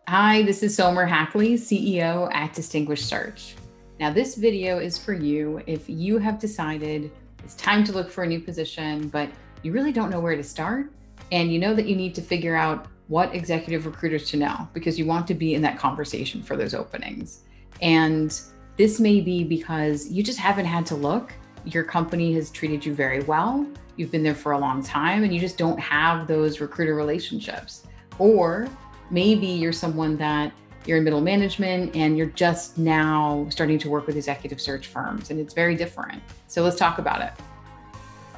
Hi, this is Somer Hackley, CEO at Distinguished Search. Now, this video is for you if you have decided it's time to look for a new position, but you really don't know where to start, and you know that you need to figure out what executive recruiters to know because you want to be in that conversation for those openings. And this may be because you just haven't had to look. Your company has treated you very well. You've been there for a long time, and you just don't have those recruiter relationships. Or maybe you're someone that you're in middle management and you're just now starting to work with executive search firms, and it's very different. So let's talk about it.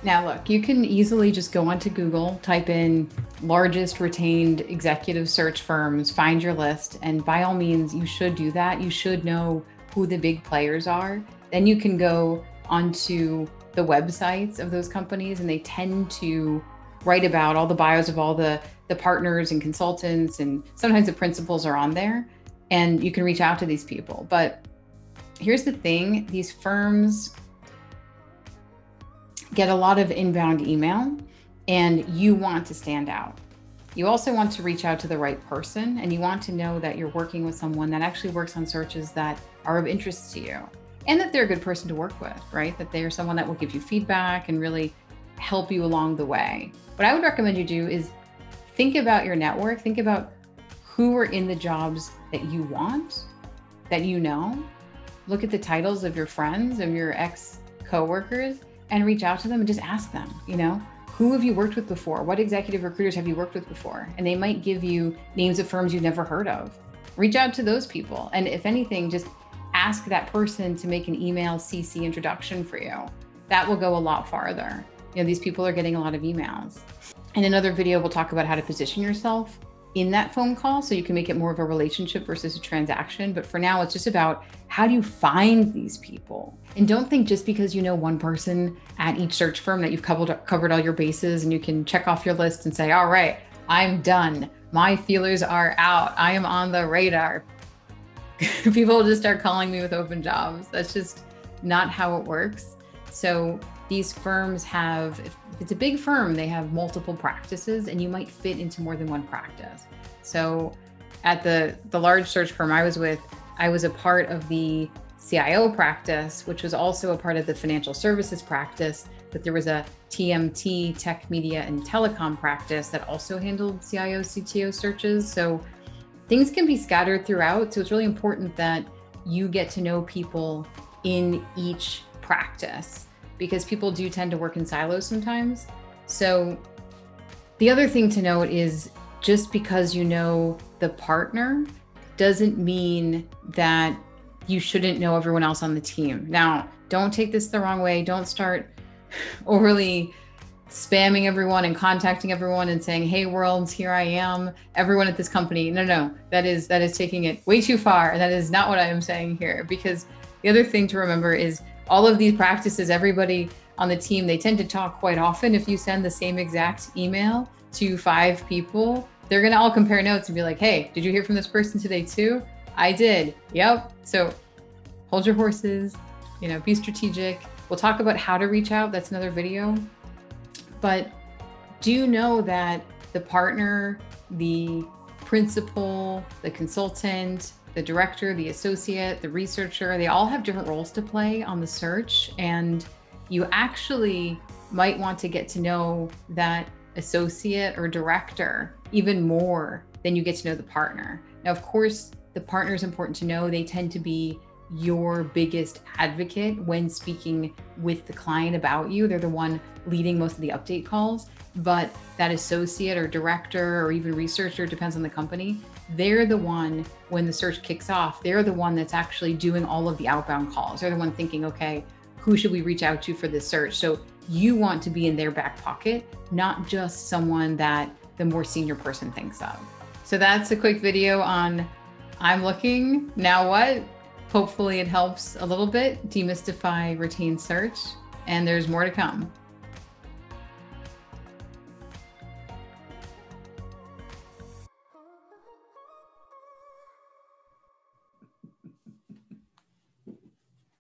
Now, look, you can easily just go onto Google, type in largest retained executive search firms, find your list, and by all means, you should do that. You should know who the big players are. Then you can go onto the websites of those companies, and they tend to write about all the bios of all the partners and consultants, and sometimes the principals are on there, and you can reach out to these people. But here's the thing, these firms get a lot of inbound email, and you want to stand out. You also want to reach out to the right person, and you want to know that you're working with someone that actually works on searches that are of interest to you, and that they're a good person to work with, right? That they are someone that will give you feedback and really help you along the way. What I would recommend you do is think about your network, think about who are in the jobs that you want, that you know. Look at the titles of your friends, of your ex-coworkers, and reach out to them and just ask them, who have you worked with before? What executive recruiters have you worked with before? And they might give you names of firms you've never heard of. Reach out to those people. And if anything, just ask that person to make an email CC introduction for you. That will go a lot farther. These people are getting a lot of emails. In another video, we'll talk about how to position yourself in that phone call so you can make it more of a relationship versus a transaction. But for now, it's just about how do you find these people? And don't think just because you know one person at each search firm that you've covered all your bases and you can check off your list and say, all right, I'm done. My feelers are out. I am on the radar. People will just start calling me with open jobs. That's just not how it works. So these firms have, if it's a big firm, they have multiple practices, and you might fit into more than one practice. So at the large search firm I was with, I was a part of the CIO practice, which was also a part of the financial services practice, but there was a TMT, tech, media, and telecom practice that also handled CIO, CTO searches. So things can be scattered throughout. So it's really important that you get to know people in each practice, because people do tend to work in silos sometimes. So the other thing to note is just because you know the partner doesn't mean that you shouldn't know everyone else on the team. Now, don't take this the wrong way. Don't start overly spamming everyone and contacting everyone and saying, hey world, here I am, everyone at this company. No, that is taking it way too far. And that is not what I am saying here, because the other thing to remember is all of these practices, everybody on the team, they tend to talk quite often. If you send the same exact email to 5 people, they're gonna all compare notes and be like, hey, did you hear from this person today too? I did, yep. So hold your horses, be strategic. We'll talk about how to reach out, that's another video. But do know that the partner, the principal, the consultant, the director, the associate, the researcher, they all have different roles to play on the search. And you actually might want to get to know that associate or director even more than you get to know the partner. Now, of course, the partner is important to know. They tend to be your biggest advocate when speaking with the client about you. They're the one leading most of the update calls, but that associate or director or even researcher, depends on the company, they're the one, when the search kicks off, they're the one that's actually doing all of the outbound calls. They're the one thinking, okay, who should we reach out to for this search? So you want to be in their back pocket, not just someone that the more senior person thinks of. So that's a quick video on I'm looking, now what? Hopefully it helps a little bit demystify retained search, and there's more to come.